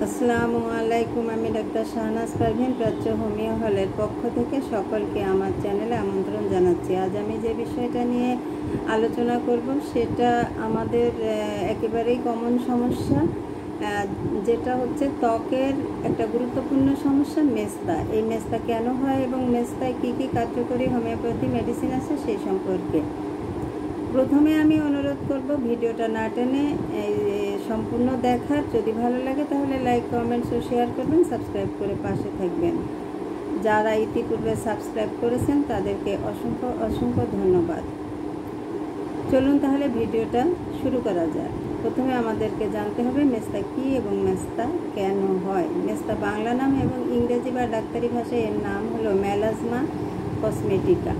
আসসালামু আলাইকুম। আমি ডাক্তার শাহনাজ পারভীন, প্রাচ্য হোমিও হলের পক্ষ থেকে সকলকে আমার চ্যানেলে আমন্ত্রণ জানাচ্ছি। আজ আমি যে বিষয়টা নিয়ে আলোচনা করব সেটা আমাদের একেবারেই কমন সমস্যা, যেটা হচ্ছে ত্বকের একটা গুরুত্বপূর্ণ সমস্যা, মেস্তা। এই মেস্তা কেন হয় এবং মেস্তায় কী কী কার্যকরী হোমিওপ্যাথি মেডিসিন আছে সেই সম্পর্কে। প্রথমে আমি অনুরোধ করব ভিডিওটা না টেনে সম্পূর্ণ দেখার। যদি ভালো লাগে তাহলে লাইক, কমেন্টস ও শেয়ার করবেন, সাবস্ক্রাইব করে পাশে থাকবেন। যারা ইতিপূর্বে সাবস্ক্রাইব করেছেন তাদেরকে অসংখ্য অসংখ্য ধন্যবাদ। চলুন তাহলে ভিডিওটা শুরু করা যায়। প্রথমে আমাদেরকে জানতে হবে মেস্তা কী এবং মেস্তা কেন হয়। মেস্তা বাংলা নাম এবং ইংরেজি বা ডাক্তারি ভাষায় এর নাম হলো মেলাজমা কসমেটিকা।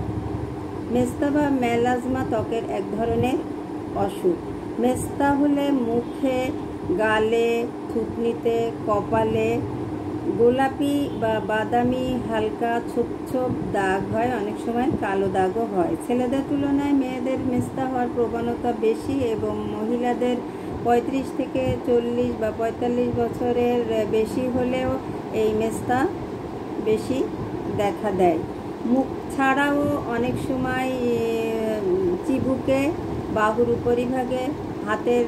মেস্তা বা মেলাজমা ত্বকের এক ধরনের অসুখ। মেস্তা হলে মুখে, গালে, থুতনিতে, কপালে গোলাপি বা বাদামি হালকা ছোপ ছোপ দাগ হয়, অনেক সময় কালো দাগও হয়। ছেলেদের তুলনায় মেয়েদের মেস্তা হওয়ার প্রবণতা বেশি এবং মহিলাদের 35 থেকে 40 বা 45 বছরের বেশি হলেও এই মেস্তা বেশি দেখা দেয়। মুখ ছাড়াও অনেক সময় চিবুকে, বাহুর উপরিভাগে, হাতের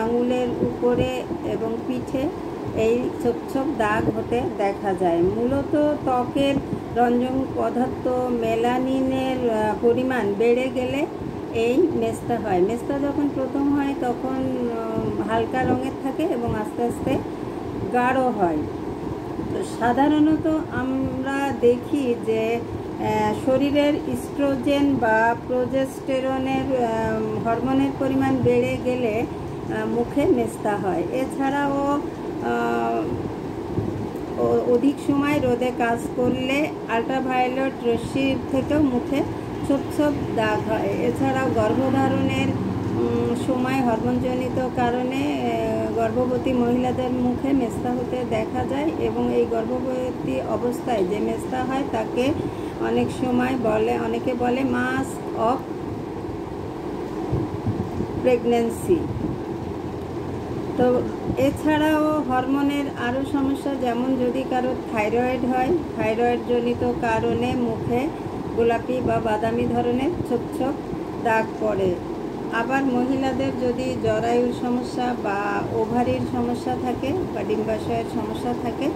আঙুলের উপরে এবং পিঠে এই ছোপ ছোপ দাগ হতে দেখা যায়। মূলত ত্বকের রঞ্জন পদার্থ মেলানিনের পরিমাণ বেড়ে গেলে এই মেস্তা হয়। মেস্তা যখন প্রথম হয় তখন হালকা রঙের থাকে এবং আস্তে আস্তে গাঢ় হয়। সাধারণত আমরা দেখি যে শরীরের ইস্ট্রোজেন বা প্রোজেস্টেরনের হরমোনের পরিমাণ বেড়ে গেলে মুখে মেস্তা হয়। এছাড়াও অধিক সময় রোদে কাজ করলে আল্ট্রাভায়োলেট রশ্মির থেকেও মুখে ছোপ ছোপ দাগ হয়। এছাড়াও গর্ভধারণের সময় হরমোনজনিত কারণে গর্ভবতী মহিলাদের মুখে মেস্তা হতে দেখা যায় এবং এই গর্ভবতী অবস্থায় যে মেস্তা হয় তাকে অনেক সময় অনেকে বলে মাস্ক অফ প্রেগন্যান্সি। তো এছাড়াও হরমোনের আরও সমস্যা, যেমন যদি কারো থাইরয়েড হয়, থাইরয়েডজনিত কারণে মুখে গোলাপি বা বাদামি ধরনের ছোপ ছোপ দাগ পড়ে। আবার মহিলাদের যদি জরায়ুর সমস্যা বা ওভারির সমস্যা থাকে বা ডিম্বাশয়ের সমস্যা থাকে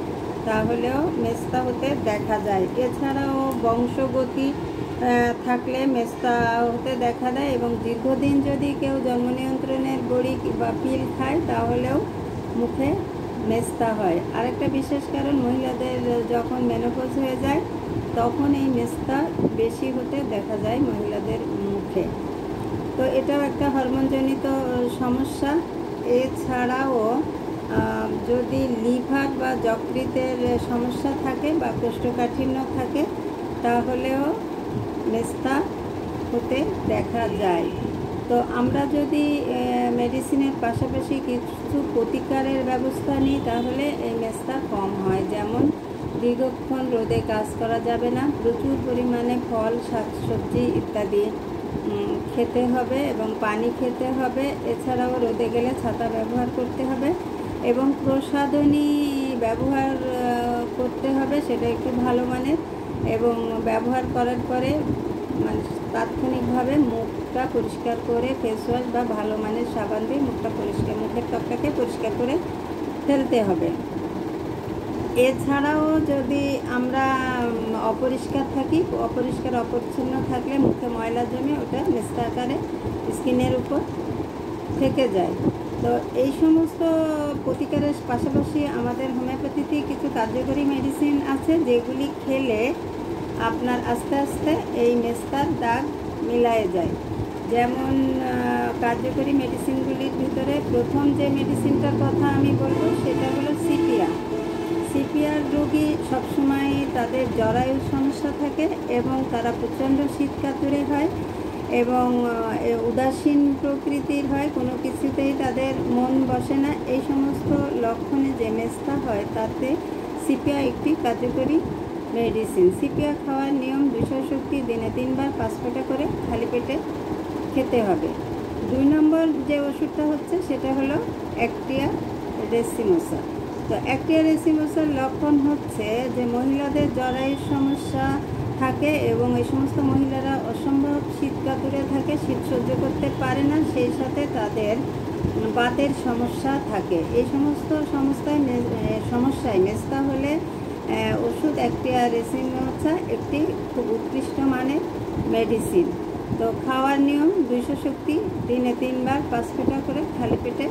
তাহলেও মেস্তা হতে দেখা যায়। এছাড়াও বংশগতি থাকলে মেস্তা হতে দেখা দেয় এবং দীর্ঘদিন যদি কেউ জন্ম নিয়ন্ত্রণের বড়ি বা পিল খায় তাহলেও মুখে মেস্তা হয়। আরেকটা বিশেষ কারণ, মহিলাদের যখন মেনোপজ হয়ে যায় তখন এই মেস্তা বেশি হতে দেখা যায় মহিলাদের মুখে। তো এটাও একটা হরমোনজনিত সমস্যা। এছাড়াও যদি লিভার বা যকৃতের সমস্যা থাকে বা কোষ্ঠকাঠিন্য থাকে তাহলেও মেস্তা হতে দেখা যায়। তো আমরা যদি মেডিসিনের পাশাপাশি কিছু প্রতিকারের ব্যবস্থা নিই তাহলে এই মেস্তা কম হয়। যেমন দীর্ঘক্ষণ রোদে কাজ করা যাবে না, প্রচুর পরিমাণে ফল, শাকসবজি ইত্যাদি খেতে হবে এবং পানি খেতে হবে। এছাড়াও রোদে গেলে ছাতা ব্যবহার করতে হবে এবং প্রসাধনী ব্যবহার করতে হবে, সেটা একটু ভালো মানের, এবং ব্যবহার করার পরে মানে তাৎক্ষণিকভাবে মুখটা পরিষ্কার করে ফেস ওয়াশ বা ভালো মানের সাবান দিয়ে মুখের ত্বকটাকে পরিষ্কার করে ফেলতে হবে। এছাড়াও যদি আমরা অপরিষ্কার অপরিচ্ছন্ন থাকলে মুখে ময়লা জমে ওটা মেস্তা আকারে স্কিনের উপর থেকে যায়। তো এই সমস্ত প্রতিকারের পাশাপাশি আমাদের হোমিওপ্যাথিতে কিছু কার্যকরী মেডিসিন আছে যেগুলি খেলে আপনার আস্তে আস্তে এই মেস্তার দাগ মিলায়ে যায়। যেমন কার্যকরী মেডিসিনগুলির ভিতরে প্রথম যে মেডিসিনটার কথা আমি বলবো সেটা হলো সিপিয়া। সিপিআর রোগী সবসময় তাদের জরায়ুর সমস্যা থাকে এবং তারা প্রচণ্ড শীতকাতুরে হয় এবং উদাসীন প্রকৃতির হয়, কোনো কিছুতেই তাদের মন বসে না। এই সমস্ত লক্ষণে যে মেস্তা হয় তাতে সিপিয়া একটি কার্যকরী মেডিসিন। সিপিয়া খাওয়ার নিয়ম, বিষয়শক্তি দিনে 3 বার 5 ফোঁটা করে খালি পেটে খেতে হবে। 2 নম্বর যে ওষুধটা হচ্ছে সেটা হলো অ্যাক্টিয়া রেসিমোসা। তো অ্যাক্টিয়া রেসিমোসার লক্ষণ হচ্ছে যে মহিলাদের জরায়ুর সমস্যা থাকে এবং এই সমস্ত মহিলারা অসম্ভব শীত কাতুরে থাকে, শীত সহ্য করতে পারে না, সেই সাথে তাদের বাতের সমস্যা থাকে। এই সমস্ত সমস্যায় মেস্তা হলে ওষুধ অ্যাক্টিয়া রেসিমোসা একটি খুব উৎকৃষ্ট মানের মেডিসিন। তো খাওয়ার নিয়ম 200 শক্তি দিনে 3 বার 5 ফোঁটা করে খালি পেটে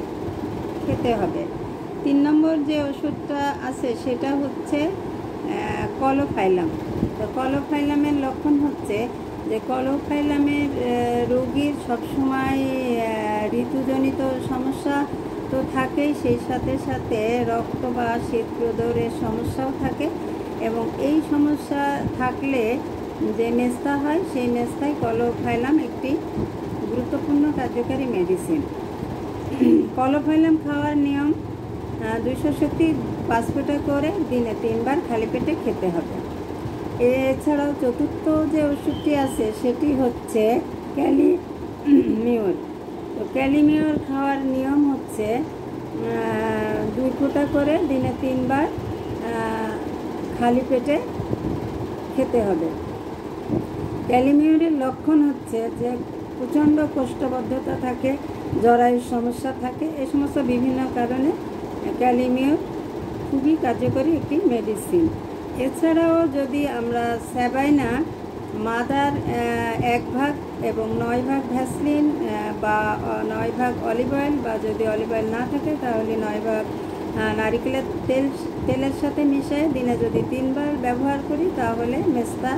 খেতে হবে। 3 নম্বর যে ওষুধটা আছে সেটা হচ্ছে কলোফাইলাম। তো কলোফাইলামের লক্ষণ হচ্ছে যে কলোফাইলামের রোগীর সবসময় ঋতুজনিত সমস্যা তো থাকেই, সেই সাথে সাথে রক্ত বা শীত প্রদাহের সমস্যাও থাকে, এবং এই সমস্যা থাকলে যে মেস্তা হয় সেই মেস্তায় কলোফাইলাম একটি গুরুত্বপূর্ণ কার্যকারী মেডিসিন। কলোফাইলাম খাওয়ার নিয়ম 200 শক্তি 5 ফোঁটা করে দিনে 3 বার খালি পেটে খেতে হবে। এছাড়াও চতুর্থ যে ওষুধটি আছে সেটি হচ্ছে ক্যালিমিওর। তো ক্যালিমিওর খাওয়ার নিয়ম হচ্ছে 2 ফোঁটা করে দিনে 3 বার খালি পেটে খেতে হবে। ক্যালিমিওরের লক্ষণ হচ্ছে যে প্রচণ্ড কোষ্ঠবদ্ধতা থাকে, জরায়ুর সমস্যা থাকে, এই সমস্ত বিভিন্ন কারণে ক্যালিমিওর খুবই কার্যকরী একটি মেডিসিন। এছাড়াও যদি আমরা স্যাবাইনা মাদার 1 ভাগ এবং 9 ভাগ ভ্যাসলিন বা 9 ভাগ অলিভ অয়েল, বা যদি অলিভ অয়েল না থাকে তাহলে 9 ভাগ নারিকেলের তেলের সাথে মিশিয়ে দিনে যদি 3 বার ব্যবহার করি তাহলে মেস্তা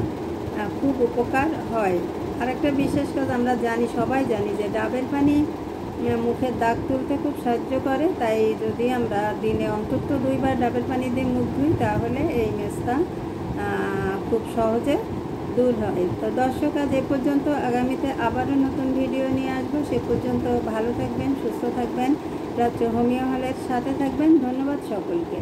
খুব উপকার হয়। আরেকটা বিশেষ কাজ আমরা সবাই জানি যে ডাবের পানি মুখের দাগ তুলতে খুব সাহায্য করে, তাই যদি আমরা দিনে অন্তত 2 বার ডাবের পানি দিয়ে মুখ ধুই তাহলে এই মেস্তা খুব সহজে দূর হয়। তো দর্শক, আজ এ পর্যন্ত। আগামীতে আবারও নতুন ভিডিও নিয়ে আসবো। সে পর্যন্ত ভালো থাকবেন, সুস্থ থাকবেন, প্রাচ্য হোমিও হলের সাথে থাকবেন। ধন্যবাদ সকলকে।